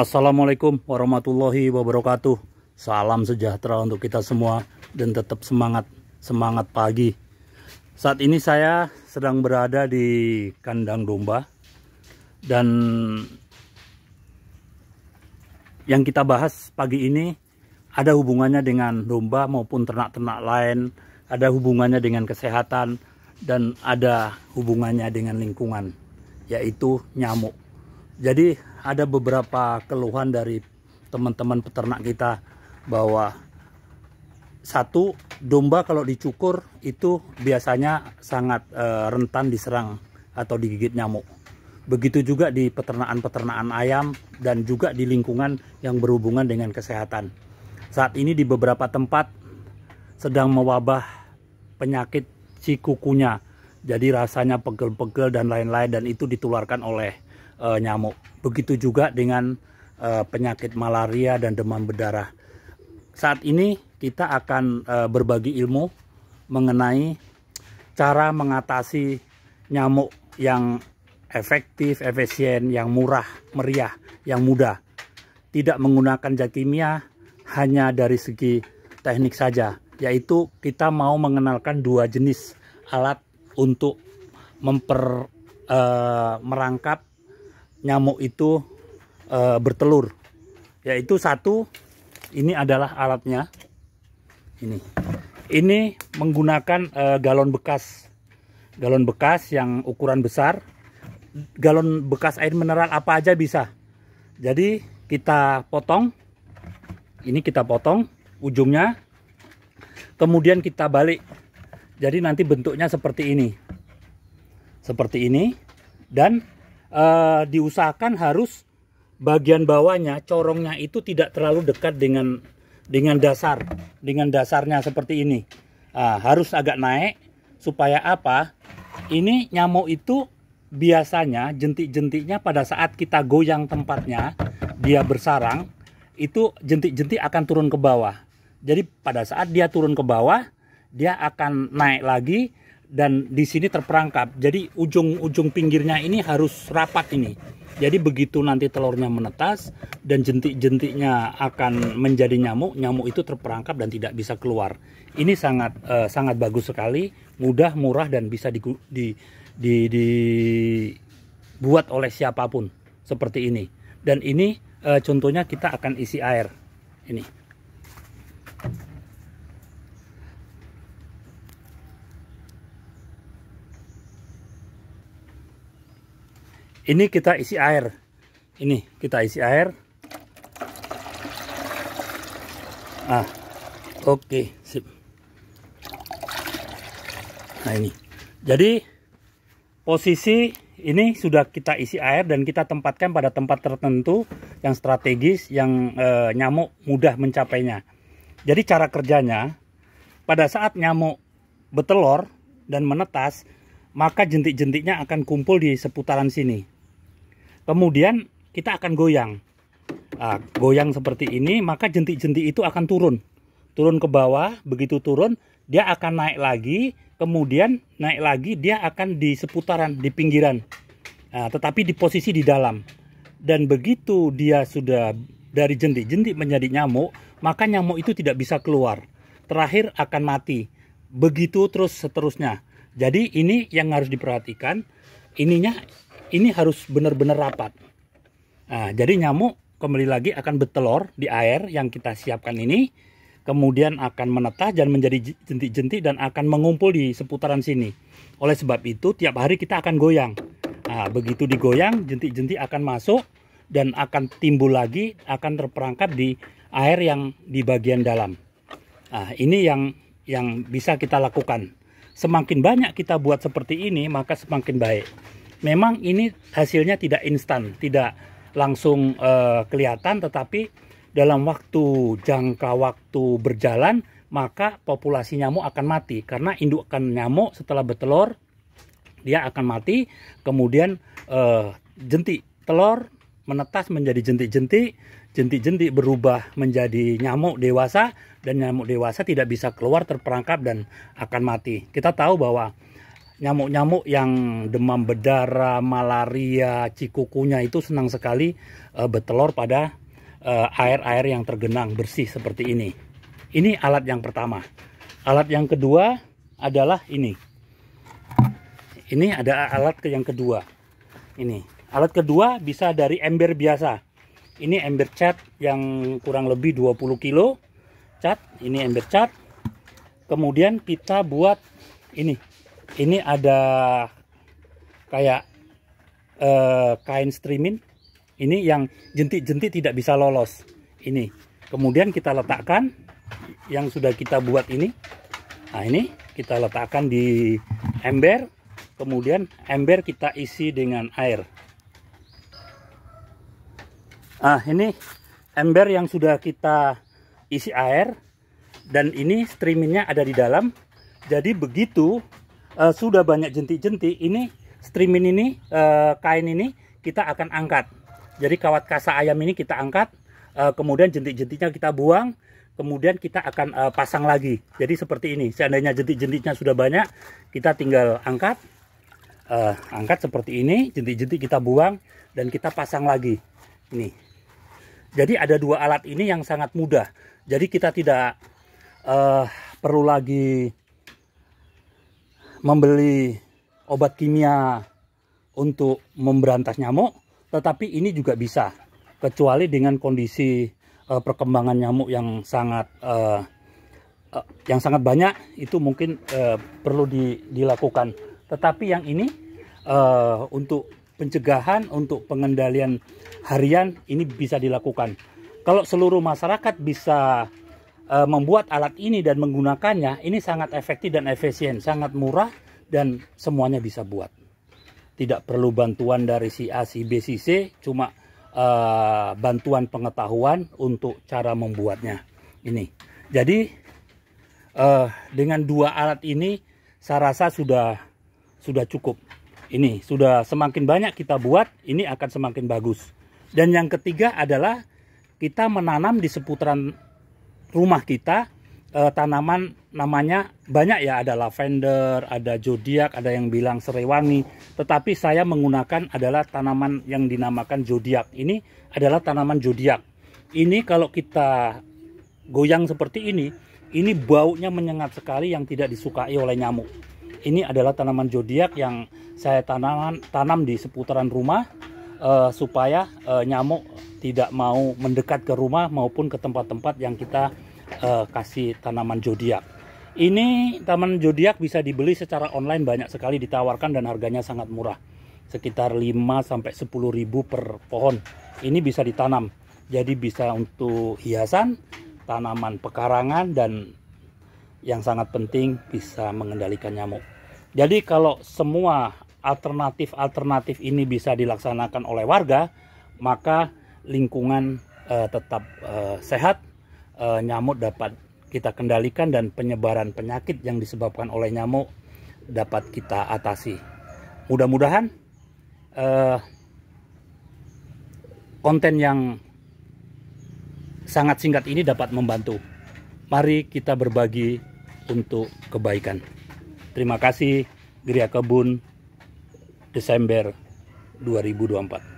Assalamualaikum warahmatullahi wabarakatuh. Salam sejahtera untuk kita semua dan tetap semangat pagi. Saat ini saya sedang berada di kandang domba dan yang kita bahas pagi ini ada hubungannya dengan domba maupun ternak-ternak lain, ada hubungannya dengan kesehatan dan ada hubungannya dengan lingkungan, yaitu nyamuk. Jadi ada beberapa keluhan dari teman-teman peternak kita bahwa satu, domba kalau dicukur itu biasanya sangat rentan diserang atau digigit nyamuk. Begitu juga di peternakan ayam dan juga di lingkungan yang berhubungan dengan kesehatan. Saat ini di beberapa tempat sedang mewabah penyakit cikukunya. Jadi rasanya pegel-pegel dan lain-lain, dan itu ditularkan oleh nyamuk. Begitu juga dengan penyakit malaria dan demam berdarah. Saat ini kita akan berbagi ilmu mengenai cara mengatasi nyamuk yang efektif, efisien, yang murah, meriah, yang mudah. Tidak menggunakan zat kimia, hanya dari segi teknik saja, yaitu kita mau mengenalkan dua jenis alat untuk merangkap nyamuk itu bertelur, yaitu satu, ini adalah alatnya. Ini menggunakan galon bekas yang ukuran besar, galon bekas air mineral apa aja bisa. Jadi kita potong, ini kita potong ujungnya, kemudian kita balik. Jadi nanti bentuknya seperti ini, dan diusahakan harus bagian bawahnya, corongnya itu tidak terlalu dekat dengan dasarnya seperti ini. Harus agak naik supaya apa? Ini nyamuk itu biasanya jentik-jentiknya pada saat kita goyang tempatnya, dia bersarang, itu jentik-jentik akan turun ke bawah. Jadi pada saat dia turun ke bawah, dia akan naik lagi dan di sini terperangkap. Jadi ujung pinggirnya ini harus rapat ini. Jadi begitu nanti telurnya menetas dan jentik-jentiknya akan menjadi nyamuk, nyamuk itu terperangkap dan tidak bisa keluar. Ini sangat bagus sekali, mudah, murah, dan bisa dibuat oleh siapapun seperti ini. Dan ini contohnya kita akan isi air. Ini kita isi air. Oke, sip. Nah, ini. Jadi posisi ini sudah kita isi air dan kita tempatkan pada tempat tertentu yang strategis, yang nyamuk mudah mencapainya. Jadi cara kerjanya, pada saat nyamuk bertelur dan menetas, maka jentik-jentiknya akan kumpul di seputaran sini. Kemudian kita akan goyang. Goyang seperti ini, maka jentik-jentik itu akan turun ke bawah. Begitu turun, dia akan naik lagi, kemudian naik lagi, dia akan di seputaran, di pinggiran, tetapi di posisi di dalam. Dan begitu dia sudah dari jentik-jentik menjadi nyamuk, maka nyamuk itu tidak bisa keluar. Terakhir akan mati. Begitu terus seterusnya. Jadi ini yang harus diperhatikan, ini harus benar-benar rapat. Jadi nyamuk kembali lagi akan bertelur di air yang kita siapkan ini, kemudian akan menetas dan menjadi jentik-jentik dan akan mengumpul di seputaran sini. Oleh sebab itu tiap hari kita akan goyang. Begitu digoyang, jentik-jentik akan masuk dan akan timbul lagi, akan terperangkap di air yang di bagian dalam. Ini yang bisa kita lakukan. Semakin banyak kita buat seperti ini, maka semakin baik. Memang ini hasilnya tidak instan, tidak langsung kelihatan, tetapi dalam jangka waktu berjalan, maka populasi nyamuk akan mati. Karena indukan nyamuk setelah bertelur, dia akan mati. Kemudian jentik telur menetas menjadi jentik-jentik, jentik-jentik berubah menjadi nyamuk dewasa, dan nyamuk dewasa tidak bisa keluar, terperangkap dan akan mati. Kita tahu bahwa nyamuk-nyamuk yang demam berdarah, malaria, cikukunya itu senang sekali bertelur pada air-air yang tergenang bersih seperti ini. Ini alat yang pertama. Alat yang kedua adalah ini. Ini ada alat yang kedua. Ini alat kedua bisa dari ember biasa. Ini ember cat yang kurang lebih 20 kilo cat. Ini ember cat. Kemudian kita buat ini. Ini ada kayak kain streaming. Ini yang jentik-jentik tidak bisa lolos. Ini. Kemudian kita letakkan yang sudah kita buat ini. Nah, ini kita letakkan di ember. Kemudian ember kita isi dengan air. Nah, ini ember yang sudah kita isi air. Dan ini streamingnya ada di dalam. Jadi begitu sudah banyak jentik-jentik, ini streaming ini, kain ini kita akan angkat. Jadi kawat kasa ayam ini kita angkat, kemudian jentik-jentiknya kita buang, kemudian kita akan pasang lagi. Jadi seperti ini, seandainya jentik-jentiknya sudah banyak, kita tinggal angkat, angkat seperti ini, jentik-jentik kita buang, dan kita pasang lagi. Ini. Jadi ada dua alat ini yang sangat mudah. Jadi kita tidak perlu lagi membeli obat kimia untuk memberantas nyamuk, tetapi ini juga bisa, kecuali dengan kondisi perkembangan nyamuk yang sangat banyak, itu mungkin perlu dilakukan. Tetapi yang ini untuk pencegahan, untuk pengendalian harian, ini bisa dilakukan. Kalau seluruh masyarakat bisa membuat alat ini dan menggunakannya, ini sangat efektif dan efisien, sangat murah, dan semuanya bisa buat. Tidak perlu bantuan dari si A, si B, si C, cuma bantuan pengetahuan untuk cara membuatnya. Ini. Jadi dengan dua alat ini saya rasa sudah cukup. Ini sudah semakin banyak kita buat, ini akan semakin bagus. Dan yang ketiga adalah kita menanam di seputaran rumah kita tanaman, namanya banyak ya, ada lavender, ada zodiak, ada yang bilang serai wangi, tetapi saya menggunakan adalah tanaman yang dinamakan zodiak. Ini adalah tanaman zodiak. Ini kalau kita goyang seperti ini baunya menyengat sekali yang tidak disukai oleh nyamuk. Ini adalah tanaman zodiak yang saya tanam di seputaran rumah supaya nyamuk tidak mau mendekat ke rumah maupun ke tempat-tempat yang kita kasih tanaman zodiak. Ini tanaman zodiak bisa dibeli secara online, banyak sekali ditawarkan dan harganya sangat murah. Sekitar 5-10 ribu per pohon. Ini bisa ditanam. Jadi bisa untuk hiasan, tanaman pekarangan, dan yang sangat penting bisa mengendalikan nyamuk. Jadi kalau semua alternatif ini bisa dilaksanakan oleh warga, maka lingkungan tetap sehat, nyamuk dapat kita kendalikan, dan penyebaran penyakit yang disebabkan oleh nyamuk dapat kita atasi. Mudah-mudahan konten yang sangat singkat ini dapat membantu. Mari kita berbagi untuk kebaikan. Terima kasih. Gria Kebun, Desember 2024.